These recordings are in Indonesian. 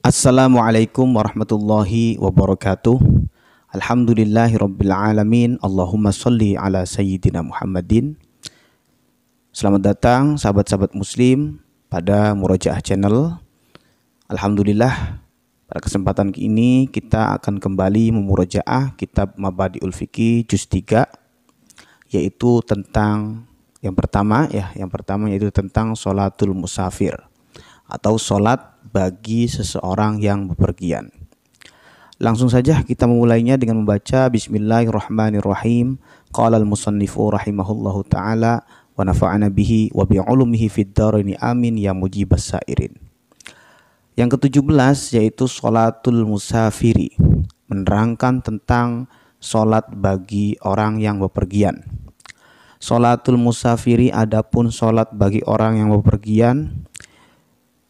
Assalamualaikum warahmatullahi wabarakatuh. Alhamdulillahirabbil alamin. Allahumma sholli ala sayyidina Muhammadin. Selamat datang sahabat-sahabat muslim pada Murojaah Channel. Alhamdulillah, pada kesempatan ini kita akan kembali memurojaah kitab Mabadiul Fiqih juz 3, yaitu tentang yang pertama yaitu tentang sholatul musafir atau sholat bagi seseorang yang bepergian. Langsung saja kita memulainya dengan membaca Bismillahirrahmanirrahim. Qala al-musannifu rahimahullahu ta'ala wa nafa'ana bihi wa bi'ulumihi fid dharaini amin ya mujibas sairin. Yang ke-17 yaitu sholatul musafiri, menerangkan tentang sholat bagi orang yang bepergian. Sholatul musafiri, adapun sholat bagi orang yang bepergian,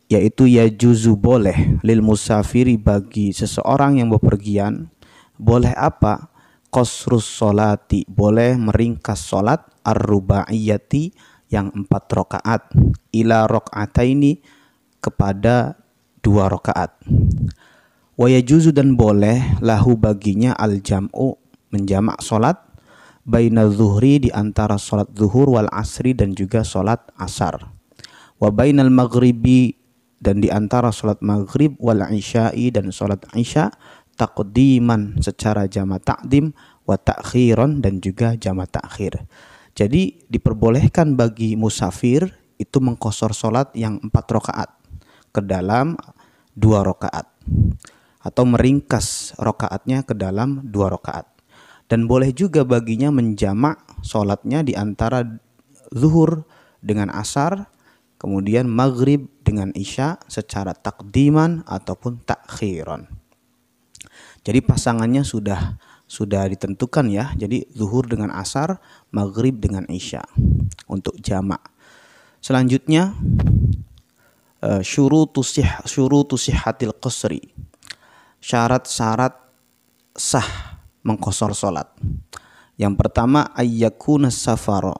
yaitu yajuzu, boleh, lil musafiri, bagi seseorang yang bepergian, boleh apa? Qasrus sholati, boleh meringkas sholat, ar-rubaiyati, yang 4 rakaat, ila rakaataini, kepada 2 rakaat. Wa yajuzu, dan boleh, lahu, baginya, al-jam'u, menjamak sholat, baina zuhri, di antara sholat zuhur, wal asri, dan juga sholat asar, wa bainal maghribi, dan di antara sholat maghrib, wal isya'i, dan sholat isya, taqdiman, secara jama' takdim, wa ta'khiran, dan juga jama' ta'khir. Jadi diperbolehkan bagi musafir itu mengqashar sholat yang 4 rakaat ke dalam 2 rakaat, atau meringkas rakaatnya ke dalam 2 rakaat. Dan boleh juga baginya menjamak sholatnya di antara zuhur dengan asar, kemudian maghrib dengan isya, secara takdiman ataupun takhiran. Jadi pasangannya sudah ditentukan ya. Jadi zuhur dengan asar, maghrib dengan isya untuk jamak. Selanjutnya syurutu sihhatil qasri, syarat-syarat sah mengqashar salat. Yang pertama, ayyakuna safara,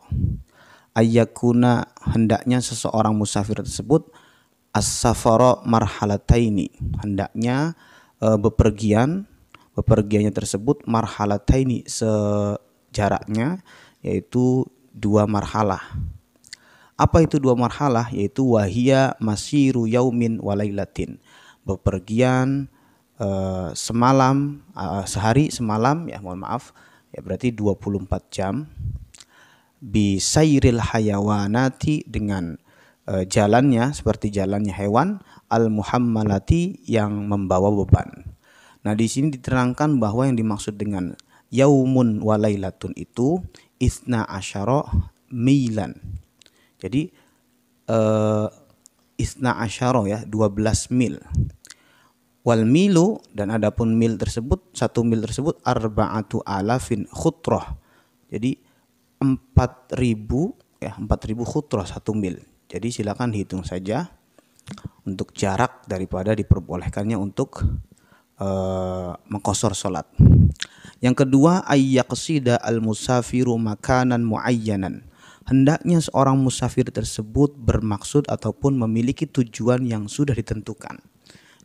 ayyakuna, hendaknya seseorang musafir tersebut, as-safara marhalataini, hendaknya bepergiannya tersebut marhalataini, sejaraknya yaitu 2 marhalah. Apa itu 2 marhalah? Yaitu wahia masiru yaumin walailatin, bepergian semalam, sehari semalam ya, mohon maaf ya, berarti 24 jam, bisairil hayawanati, dengan jalannya seperti jalannya hewan, al muhammalati, yang membawa beban. Nah, di sini diterangkan bahwa yang dimaksud dengan yaumun walailatun itu isna asyara milan. Jadi isna asyara ya, 12 mil. Wal milu, dan adapun mil tersebut, 1 mil tersebut, arba'atu alafin khutrah. Jadi 4.000 khutrah 1 mil. Jadi silakan hitung saja untuk jarak daripada diperbolehkannya untuk mengqashar salat. Yang kedua, ayyaqsida al-musafiru makanan muayyanan, hendaknya seorang musafir tersebut bermaksud ataupun memiliki tujuan yang sudah ditentukan.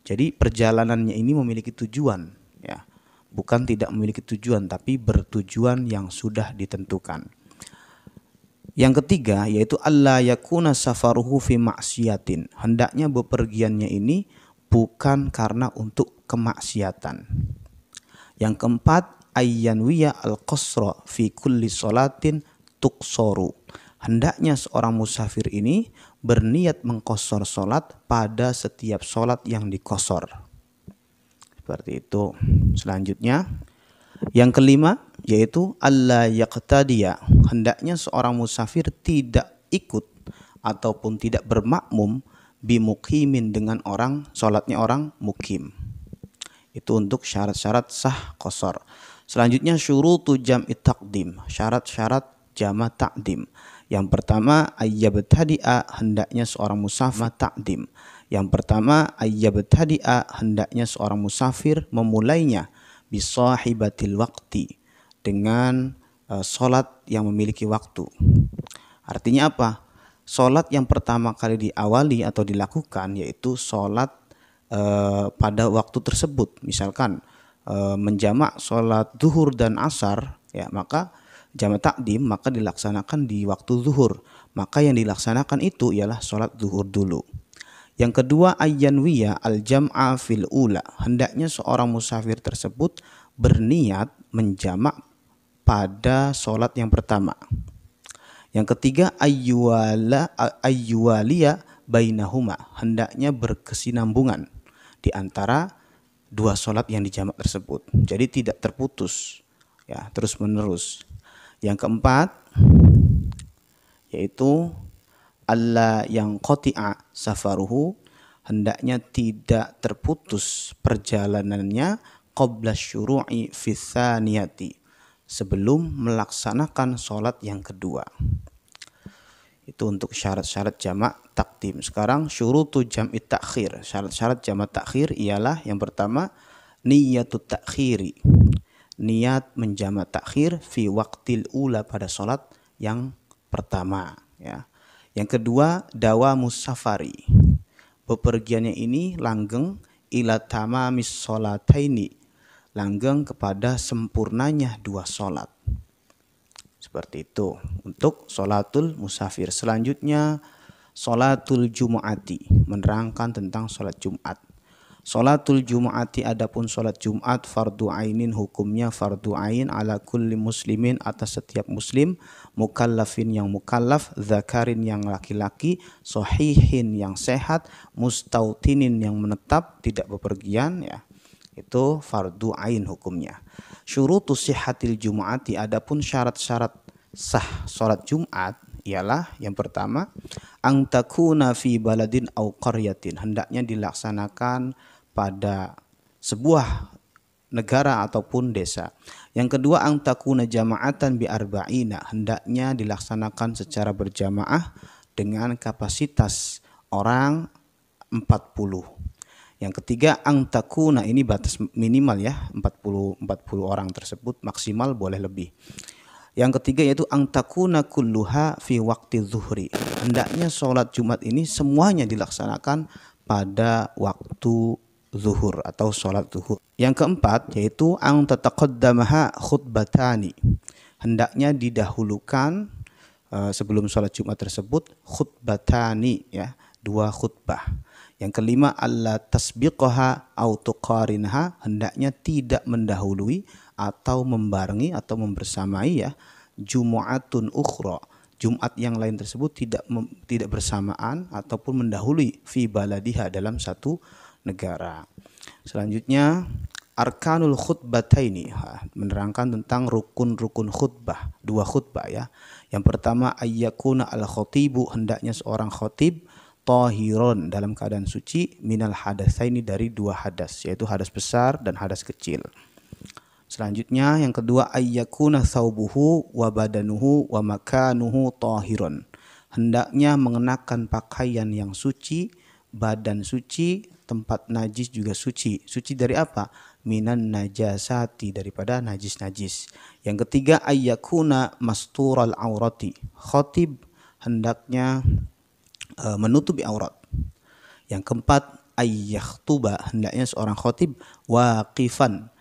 Jadi perjalanannya ini memiliki tujuan ya, bukan tidak memiliki tujuan, tapi bertujuan yang sudah ditentukan. Yang ketiga yaitu alla yakuna safaruhu fi ma'siyatin, hendaknya bepergiannya ini bukan karena untuk kemaksiatan. Yang keempat, ayyanwiya al-qasra fi kulli sholatin tuqsaru, hendaknya seorang musafir ini berniat mengqashar salat pada setiap salat yang diqashar. Seperti itu. Selanjutnya, yang kelima yaitu alla yaqtadiya, hendaknya seorang musafir tidak ikut ataupun tidak bermakmum bimuqimin, dengan orang, salatnya orang mukim. Itu untuk syarat-syarat sah qashar. Selanjutnya syurutu jam'i taqdim, syarat-syarat jama' takdim. Yang pertama, ayyabtadi'a, hendaknya seorang musafir takdim. Yang pertama, ayyabtadi'a, hendaknya seorang musafir memulainya bisahibatil waqti, dengan salat yang memiliki waktu. Artinya apa? Salat yang pertama kali diawali atau dilakukan yaitu salat pada waktu tersebut. Misalkan menjamak sholat zuhur dan asar, ya maka jamak takdim maka dilaksanakan di waktu zuhur. Maka yang dilaksanakan itu ialah sholat zuhur dulu. Yang kedua, ayyanwiya al-jam'a fil ula. Hendaknya seorang musafir tersebut berniat menjamak pada sholat yang pertama. Yang ketiga, ayyuwaliya bainahuma. Hendaknya berkesinambungan di antara dua sholat yang dijamak tersebut. Jadi tidak terputus, ya, terus menerus. Yang keempat, yaitu alla yang qati'a safaruhu, hendaknya tidak terputus perjalanannya qabla syuru'i fi tsaniyati, sebelum melaksanakan sholat yang kedua. Itu untuk syarat-syarat jamak takdim. Sekarang syurutu jam'i takhir. Syarat-syarat jamak takhir ialah yang pertama niyatut takhiri, niat menjamak takhir fi waqtil ula, pada sholat yang pertama, ya. Yang kedua, dawamus safari, bepergiannya ini langgeng ila tamamis sholataini, langgeng kepada sempurnanya dua sholat. Seperti itu untuk sholatul musafir. Selanjutnya sholatul jumu'ati, menerangkan tentang sholat Jumat. Sholatul jumu'ati, adapun sholat Jumat, fardu ainin, hukumnya fardu ain ala kulli muslimin, atas setiap muslim, mukallafin yang mukallaf, zakarin yang laki-laki, sahihin yang sehat, mustautinin yang menetap tidak bepergian, ya. Itu fardu ain hukumnya. Syurutus sihhatil jumu'ati, adapun syarat-syarat sah sholat Jumat ialah yang pertama, ang takuna fi baladin au qaryatin, hendaknya dilaksanakan pada sebuah negara ataupun desa. Yang kedua, ang takuna jama'atan bi arba'ina, hendaknya dilaksanakan secara berjamaah dengan kapasitas orang 40. Yang ketiga, ang takuna, ini batas minimal ya, 40 orang tersebut, maksimal boleh lebih. Yang ketiga yaitu ang takuna kulluha fi waqti zuhri, hendaknya sholat Jumat ini semuanya dilaksanakan pada waktu zuhur atau sholat zuhur. Yang keempat yaitu ang tataqaddamaha khutbatani, hendaknya didahulukan sebelum sholat Jumat tersebut khutbatani, ya, dua khutbah. Yang kelima, alla tasbiqaha au tuqarinha, hendaknya tidak mendahului atau membarengi atau membersamai, ya, jumu'atun ukhra, Jumat yang lain tersebut tidak bersamaan ataupun mendahului fi baladiha, dalam satu negara. Selanjutnya arkanul khutbataini, menerangkan tentang rukun-rukun khutbah, dua khutbah, ya. Yang pertama, ayyakuna al khatibu, hendaknya seorang khatib tahiron, dalam keadaan suci, minal hadatsaini, dari dua hadas, yaitu hadas besar dan hadas kecil. Selanjutnya yang kedua, ayyakuna thawbuhu wa badanuhu wa makanuhu tahiron, hendaknya mengenakan pakaian yang suci, badan suci, tempat najis juga suci. Suci dari apa? Minan najasati, daripada najis-najis. Yang ketiga, ayyakuna mastural aurati, khatib hendaknya menutupi aurat. Yang keempat, ayyakhtuba, hendaknya seorang khatib waqifan,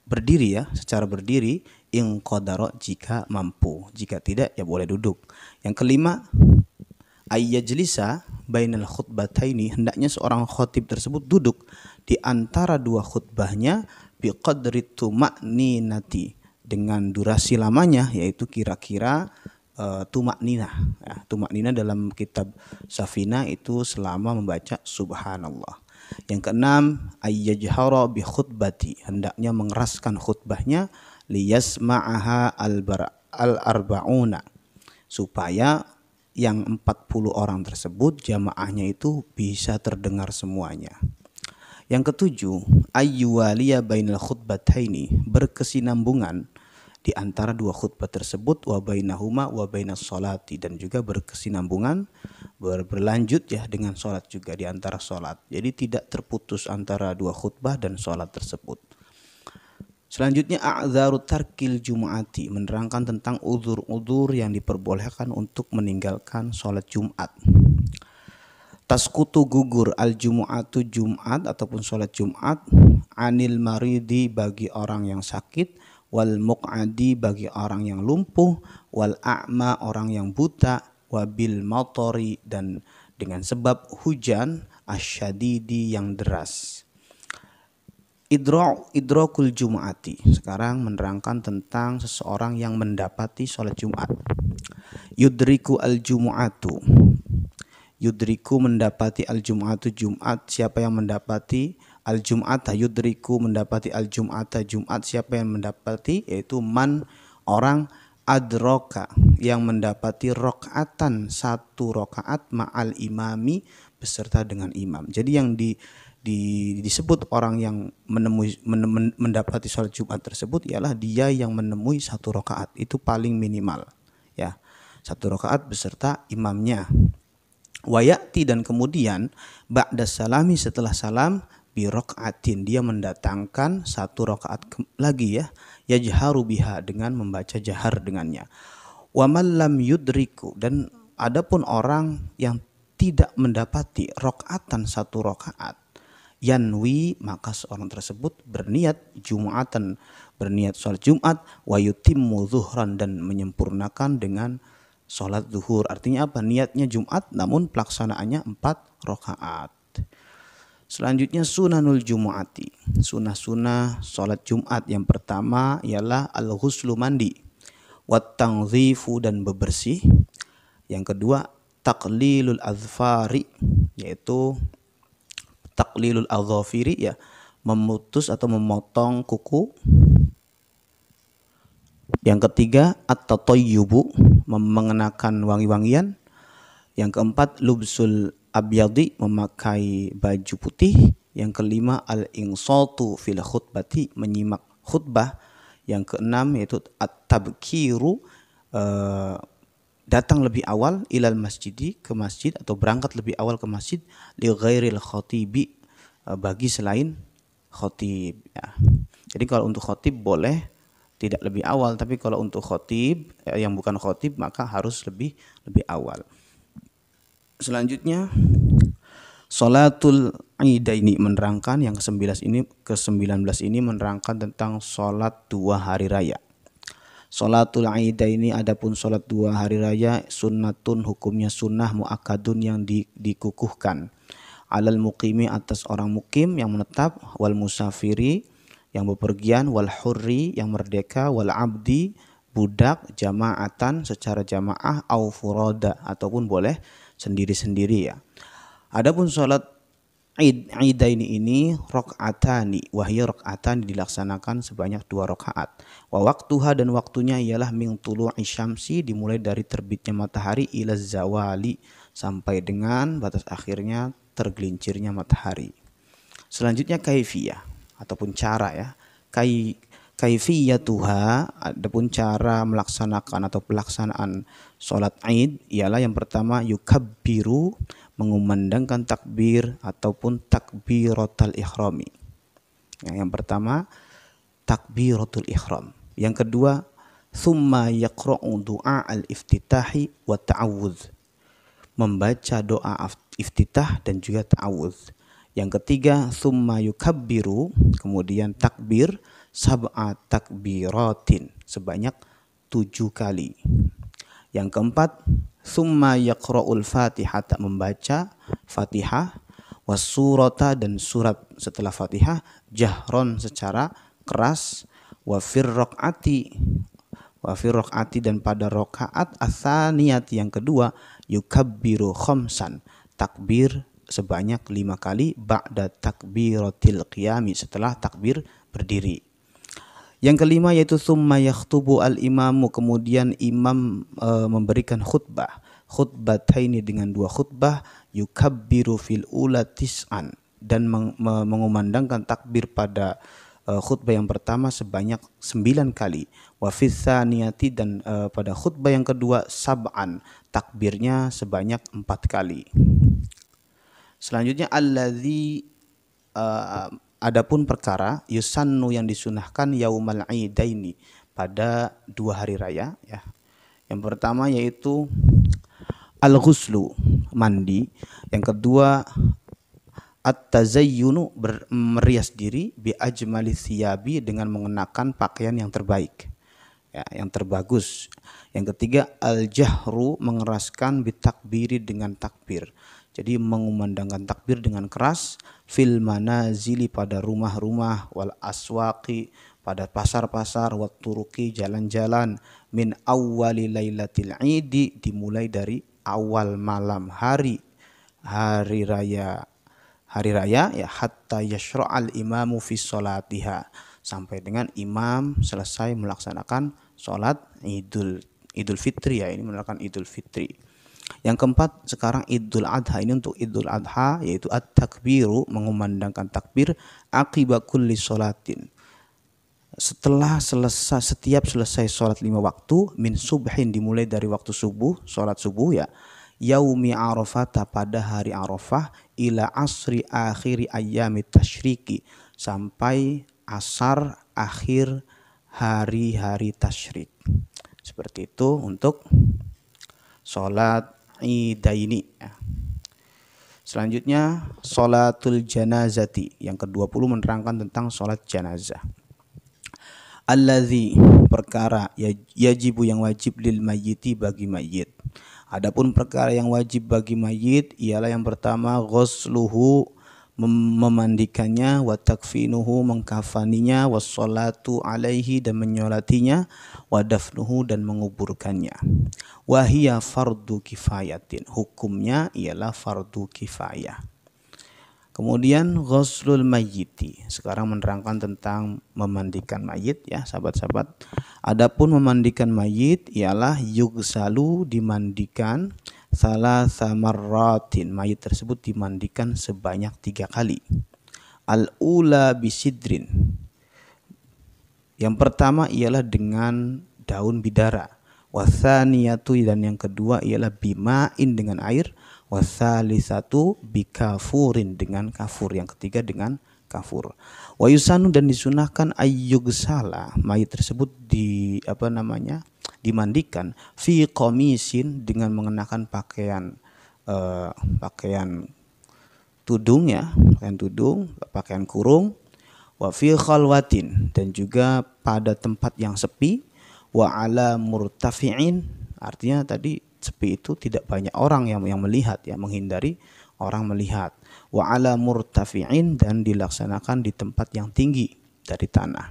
berdiri, ya, secara berdiri, in qadara, jika mampu, jika tidak ya boleh duduk. Yang kelima, ayyajlisa bainal khutbataini, hendaknya seorang khatib tersebut duduk di antara dua khutbahnya, biqadri tuma'ninati, dengan durasi lamanya, yaitu kira-kira tumakninah, ya. Tumakninah dalam kitab Safina itu selama membaca subhanallah. Yang keenam, ayyajhara bi khutbati, hendaknya mengeraskan khutbahnya, liyasma'aha al-arba'una, supaya yang 40 orang tersebut jamaahnya itu bisa terdengar semuanya. Yang ketujuh, ayyuwaliya bainal khutbataini, berkesinambungan di antara dua khutbah tersebut, wa bainahuma wa bainas sholati, dan juga berkesinambungan, berlanjut, ya, dengan sholat juga di antara sholat. Jadi tidak terputus antara dua khutbah dan sholat tersebut. Selanjutnya a'dzaru tarkil jumu'ati, menerangkan tentang uzur-uzur yang diperbolehkan untuk meninggalkan sholat Jumat. tasqutu gugur al-jumu'atu Jumat ataupun sholat Jumat, anil maridi bagi orang yang sakit, wal muq'adi bagi orang yang lumpuh, wal a'ma orang yang buta, wabil matori dan dengan sebab hujan, asyadidi yang deras. Idrokul Jumu'ati. Sekarang menerangkan tentang seseorang yang mendapati sholat Jumat. Yudriku al-Jumu'atu. Yudriku mendapati al-Jum'atu Jumat. Siapa yang mendapati al-Jum'ata? Yudriku mendapati al-Jum'ata Jumat. Siapa yang mendapati? Yaitu man orang adroka yang mendapati rakaatan, satu rakaat ma'al imami beserta dengan imam. Jadi yang disebut orang yang mendapati sholat Jumat tersebut ialah dia yang menemui satu rakaat, itu paling minimal ya, satu rakaat beserta imamnya. Wayati dan kemudian ba'da salami setelah salam bi rakaatin, dia mendatangkan satu rakaat lagi ya, yajharu biha dengan membaca jahar dengannya. Wa man lam yudriku, dan adapun orang yang tidak mendapati rakaatan satu rakaat, yanwi maka seorang tersebut berniat Jumatan, berniat sholat Jumat, wa yutimmu zuhran dan menyempurnakan dengan sholat zuhur. Artinya apa? Niatnya Jumat namun pelaksanaannya 4 rakaat. Selanjutnya sunanul Jumu'ati, sunnah-sunnah sholat Jumat. Yang pertama ialah al-ghuslu mandi, wat tangzifu dan bebersih. Yang kedua taqlilul azfari, yaitu taqlilul azafiri ya, memutus atau memotong kuku. Yang ketiga at-tatayyubu, mengenakan wangi-wangian. Yang keempat lubsul abyadi, memakai baju putih. Yang kelima al-insatu fil khutbati, menyimak khutbah. Yang keenam yaitu at-tabkiru, datang lebih awal ilal masjidi, ke masjid atau berangkat lebih awal ke masjid, li ghairil khatibi, bagi selain khatib ya. Jadi kalau untuk khatib boleh tidak lebih awal, tapi kalau untuk khatib yang bukan khatib maka harus lebih awal. Selanjutnya sholatul idaini, menerangkan yang ke-19 ini menerangkan tentang sholat 2 hari raya. Sholatul idaini, adapun sholat 2 hari raya, sunnatun hukumnya sunnah, muakkadun yang dikukuhkan, alal muqimi atas orang mukim yang menetap, wal musafiri yang bepergian, wal hurri yang merdeka, wal abdi budak, jama'atan secara jamaah, au furoda ataupun boleh sendiri-sendiri ya. Adapun sholat idaini ini rakaatani, wahya rakaatan dilaksanakan sebanyak 2 rakaat. Wa waktuha, dan waktunya ialah min tulu'i syamsi, dimulai dari terbitnya matahari, ila zawali, sampai dengan batas akhirnya tergelincirnya matahari. Selanjutnya kaifiyah ataupun cara ya. Kaifiyatuha, adapun cara melaksanakan atau pelaksanaan sholat Id ialah yang pertama yukabbiru, mengumandangkan takbir ataupun takbiratul ihrami. Yang pertama takbiratul ihram. Yang kedua thumma yaqra'u du'a al-iftitahi wa ta'awudz, membaca doa iftitah dan juga ta'awudz. Yang ketiga thumma yukabbiru, kemudian takbir sab'a takbiratin, sebanyak 7 kali. Yang keempat thumma yaqra'ul fatihah, membaca Fatihah, wasurata dan surat setelah Fatihah, jahron secara keras, wa fir raq'ati dan pada rakaat atsaniyat yang kedua yukabbiru khamsan, takbir sebanyak 5 kali, ba'da takbiratil qiyami, setelah takbir berdiri. Yang kelima yaitu summa yakhtubu al-imamu, kemudian imam memberikan khutbah, khutbataini dengan 2 khutbah, yukabbiru fil ula tis'an, dan mengumandangkan takbir pada khutbah yang pertama sebanyak 9 kali, wa fis tsaniyati, dan pada khutbah yang kedua sab'an, takbirnya sebanyak 4 kali. Selanjutnya allazi, adapun perkara yusannu yang disunahkan yaumal idaini, pada 2 hari raya ya. Yang pertama yaitu al-ghuslu, mandi. Yang kedua at-tazayyunu merias diri bi ajmali thiyabi dengan mengenakan pakaian yang terbaik. Ya, yang terbagus. Yang ketiga al-jahru mengeraskan bitakbiri dengan takbir. Jadi mengumandangkan takbir dengan keras fil manazili pada rumah-rumah wal aswaqi pada pasar-pasar wat turuqi jalan-jalan min awwali lailatil idi dimulai dari awal malam hari raya ya hatta yashra'al imamu fi sholatiha sampai dengan imam selesai melaksanakan sholat Idul Fitri ya, ini merupakan Idul Fitri. Yang keempat sekarang Idul Adha, ini untuk Idul Adha yaitu at-takbiru mengumandangkan takbir akiba kulli sholatin. Setiap selesai sholat 5 waktu min subhin dimulai dari waktu subuh, sholat subuh ya. Yaumi Arafah pada hari Arafah ila asri akhiri ayyamit tasyriki sampai asar akhir hari-hari tasyrik. Seperti itu untuk sholat idaini. Selanjutnya sholatul janazati yang ke-20 menerangkan tentang sholat janazah. Alladzi perkara yajibu yang wajib lil mayyiti bagi mayyit. Adapun perkara yang wajib bagi mayit ialah yang pertama ghusluhu memandikannya, wa takfinuhu mengkafaninya, wassalatu alaihi dan menyolatinya, wa dafnuhu dan menguburkannya. Wa hiya fardu kifayatin, hukumnya ialah fardu kifayah. Kemudian ghuslul mayyiti, sekarang menerangkan tentang memandikan mayit ya sahabat-sahabat. Adapun memandikan mayit ialah yugsalu dimandikan salasa marratin, mayit tersebut dimandikan sebanyak 3 kali. Al-ula bisidrin, yang pertama ialah dengan daun bidara. Watsaniyatu dan yang kedua ialah bima'in dengan air. Watsalisatu bikafurin dengan kafur, yang ketiga dengan kafur. Wa yusanu dan disunahkan ayyugsala, mayit tersebut dimandikan fi qamisin dengan mengenakan pakaian tudung ya, pakaian kurung. Wa fi khalwatin dan juga pada tempat yang sepi. Wa ala murtafi'in, artinya tadi sepi itu tidak banyak orang yang melihat ya, menghindari orang melihat. Wa ala murtafi'in dan dilaksanakan di tempat yang tinggi dari tanah.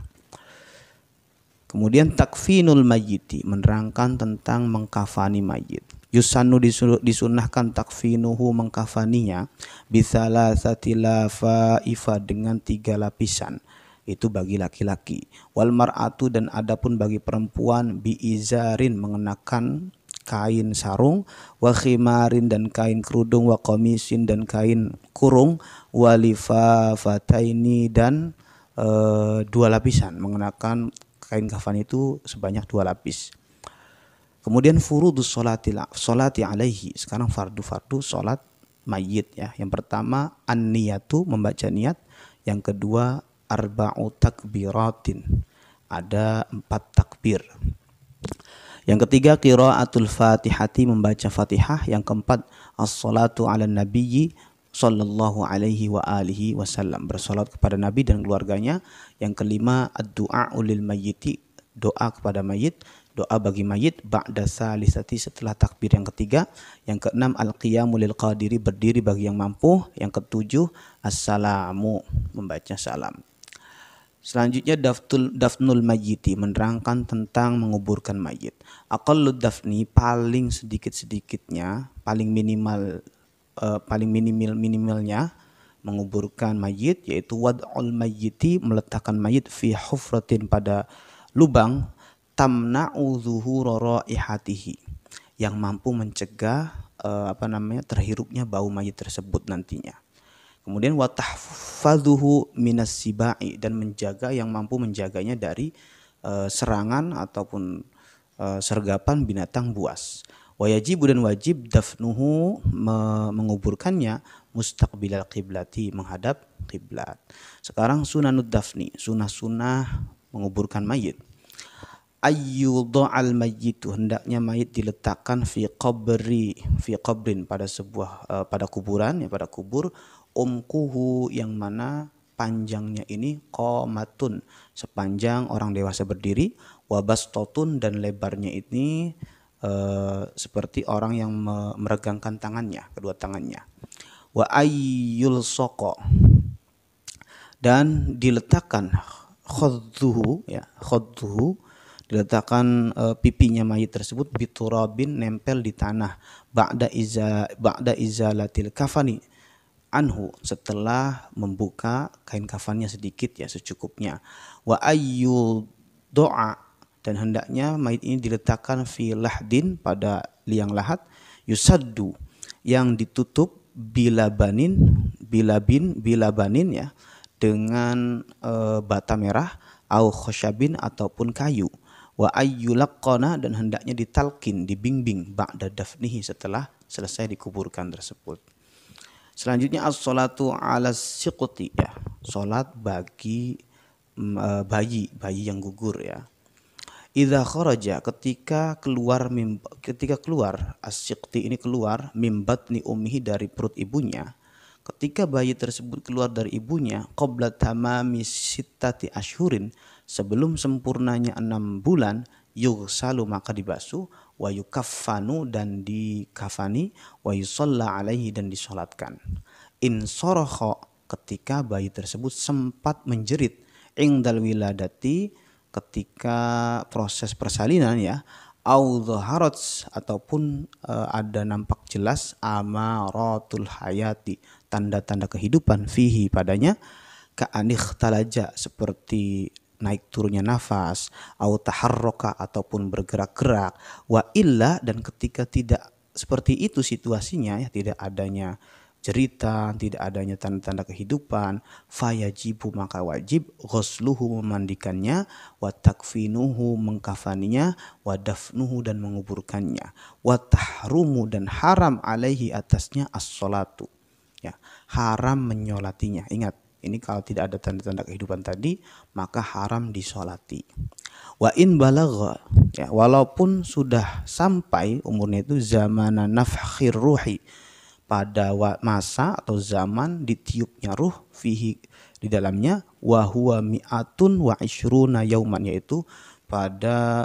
Kemudian takfinul mayyiti menerangkan tentang mengkafani mayit. Yusannu disunahkan takfinuhu mengkafaninya bisalasati lafaifa dengan 3 lapisan. Itu bagi laki-laki. Wal mar'atu dan adapun bagi perempuan biizarin mengenakan kain sarung, wa khimarin dan kain kerudung, wa qamisin dan kain kurung, wa lifafataini dan 2 lapisan, mengenakan kain kafan itu sebanyak 2 lapis. Kemudian furudus sholati alaihi, sekarang fardu sholat mayit ya. Yang pertama an-niyatu membaca niat, yang kedua arba'u takbiratin, ada 4 takbir. Yang ketiga qiraatul fatihati membaca fatihah, yang keempat as-salatu ala nabiyyi sallallahu alaihi wa alihi wasallam bersalat kepada nabi dan keluarganya, yang kelima ad-du'a lil mayyiti doa kepada mayit, doa bagi mayit ba'da salisati setelah takbir yang ketiga, yang keenam al-qiyamu lil qadiri berdiri bagi yang mampu, yang ketujuh as-salamu membaca salam. Selanjutnya dafnul mayyiti menerangkan tentang menguburkan mayit. Aqallud dafni paling sedikit-sedikitnya, paling minimalnya menguburkan mayit yaitu wad'ul mayyiti meletakkan mayit fi hufratin pada lubang tamna'u zuhura raihatihi yang mampu mencegah terhirupnya bau mayit tersebut nantinya. Kemudian wa tahfazuhu minas sibai dan menjaga yang mampu menjaganya dari serangan ataupun sergapan binatang buas. Wa yajibu dan wajib dafnuhu menguburkannya mustaqbilal qiblati menghadap kiblat. Sekarang sunanud dafni, sunah-sunah menguburkan mayit. ayyudha'al mayyitu, hendaknya mayit diletakkan fi qabrin, pada sebuah pada kuburan, ya pada kubur, umkuhu, yang mana panjangnya ini qamatun, sepanjang orang dewasa berdiri, wa bastotun, dan lebarnya ini seperti orang yang meregangkan tangannya, kedua tangannya. Wa ayyul soko, dan diletakkan khadduhu, ya khadduhu, diletakkan pipinya mayit tersebut biturabin, nempel di tanah, ba'da izalatil kafani anhu, setelah membuka kain kafannya sedikit, ya secukupnya. Wa ayyu doa, dan hendaknya mayit ini diletakkan fi lahdin, pada liang lahat, yusaddu, yang ditutup bilabanin, ya, dengan bata merah, au khosyabin, ataupun kayu. Wa ayyulaqqana, dan hendaknya ditalkin, dibimbing, ba'da dafnihi, setelah selesai dikuburkan tersebut. Selanjutnya as-sholatu ala siqti, ya, salat bagi bayi yang gugur, ya. Idza kharaja, ketika keluar as-siqti ini keluar, mim batni ummihi, dari perut ibunya. Ketika bayi tersebut keluar dari ibunya, qabla tamami sittati ashhurin, sebelum sempurnanya 6 bulan, yughsalu, maka dibasuh, wa yukaffanu, dan dikafani, wa yusalla alaihi, dan disolatkan. In soroho, ketika bayi tersebut sempat menjerit, ingdal wiladati, ketika proses persalinan, ya, au dhaharat, ataupun ada nampak jelas amaratul hayati, tanda-tanda kehidupan, fihi, padanya, ka'anikh talaja, seperti naik turunnya nafas, au taharroka, ataupun bergerak-gerak, wa illa, dan ketika tidak seperti itu situasinya, ya, tidak adanya cerita, tidak adanya tanda-tanda kehidupan, fayajibu, maka wajib, ghusluhu, memandikannya, wa takfinuhu, mengkafaninya, wa dafnuhu, dan menguburkannya, wa tahrumu, dan haram alaihi, atasnya, as-sholatu, ya, haram menyolatinya. Ingat, ini kalau tidak ada tanda-tanda kehidupan tadi, maka haram disolati. Wa in balagha, ya, walaupun sudah sampai umurnya itu zamana nafkhir ruhi, pada masa atau zaman ditiupnya ruh, fihi, di dalamnya, wa huwa mi'atun wa ishruna yauman, yaitu pada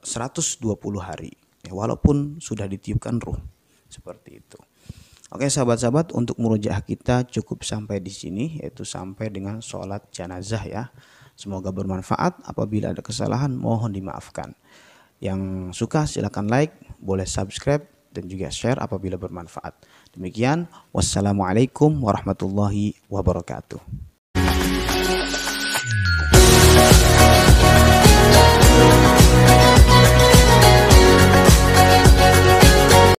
120 hari, ya, walaupun sudah ditiupkan ruh, seperti itu. Oke sahabat-sahabat, untuk murojaah kita cukup sampai di sini, yaitu sampai dengan sholat jenazah, ya. Semoga bermanfaat. Apabila ada kesalahan mohon dimaafkan. Yang suka silakan like, boleh subscribe, dan juga share apabila bermanfaat. Demikian, wassalamualaikum warahmatullahi wabarakatuh.